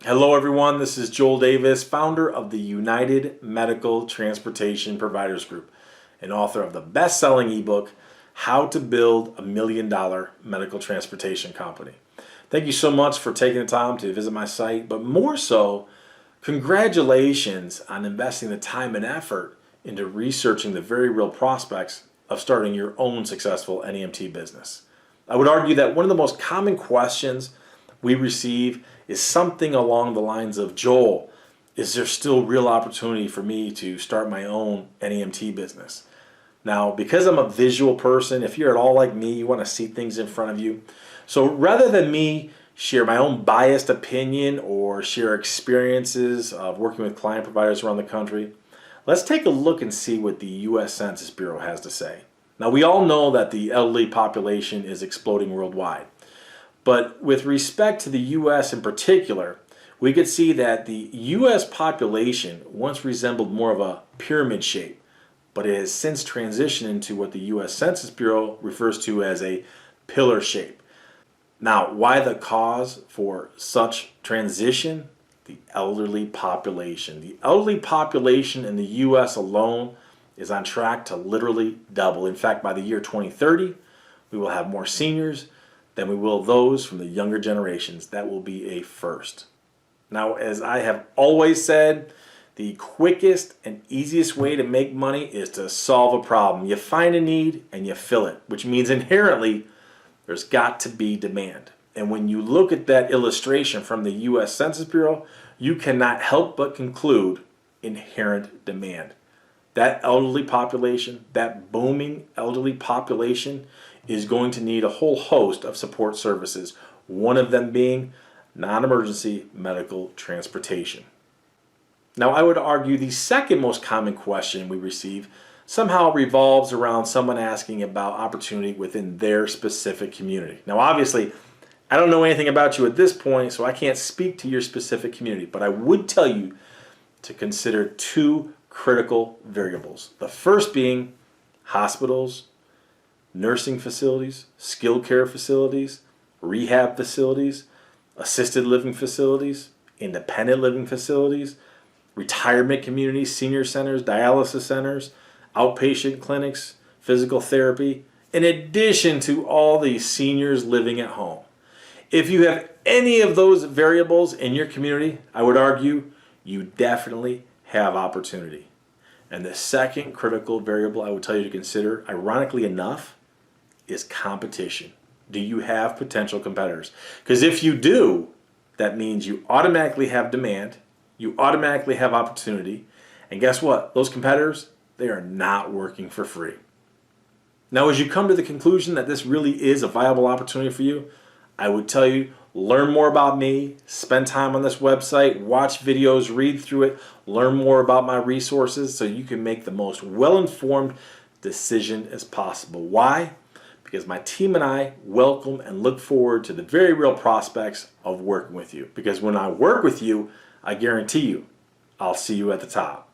Hello everyone, this is Joel Davis, founder of the United Medical Transportation Providers Group and author of the best-selling ebook, How to Build a $1 Million Medical Transportation Company. Thank you so much for taking the time to visit my site, but more so, congratulations on investing the time and effort into researching the very real prospects of starting your own successful NEMT business. I would argue that one of the most common questions we receive is something along the lines of, Joel, is there still real opportunity for me to start my own NEMT business? Now, because I'm a visual person, if you're at all like me, you want to see things in front of you. So rather than me share my own biased opinion or share experiences of working with client providers around the country, let's take a look and see what the U.S. Census Bureau has to say. Now, we all know that the elderly population is exploding worldwide. But with respect to the U.S. in particular, we could see that the U.S. population once resembled more of a pyramid shape, but it has since transitioned into what the U.S. Census Bureau refers to as a pillar shape. Now, why the cause for such transition? The elderly population. The elderly population in the U.S. alone is on track to literally double. In fact, by the year 2030, we will have more seniors than we will those from the younger generations. That will be a first. Now, as I have always said, the quickest and easiest way to make money is to solve a problem. You find a need and you fill it, which means inherently there's got to be demand. And when you look at that illustration from the U.S. Census Bureau, you cannot help but conclude inherent demand. That elderly population, that booming elderly population, is going to need a whole host of support services, one of them being non-emergency medical transportation. Now, I would argue the second most common question we receive somehow revolves around someone asking about opportunity within their specific community. Now, obviously, I don't know anything about you at this point, so I can't speak to your specific community, but I would tell you to consider two critical variables. The first being hospitals, nursing facilities, skilled care facilities, rehab facilities, assisted living facilities, independent living facilities, retirement communities, senior centers, dialysis centers, outpatient clinics, physical therapy, in addition to all the seniors living at home. If you have any of those variables in your community, I would argue you definitely have opportunity. And the second critical variable I would tell you to consider, ironically enough, is competition. Do you have potential competitors? Because if you do, that means you automatically have demand, you automatically have opportunity, and guess what? Those competitors, they are not working for free. Now, as you come to the conclusion that this really is a viable opportunity for you, I would tell you, learn more about me, spend time on this website, watch videos, read through it, learn more about my resources so you can make the most well-informed decision as possible. Why? Because my team and I welcome and look forward to the very real prospects of working with you. Because when I work with you, I guarantee you, I'll see you at the top.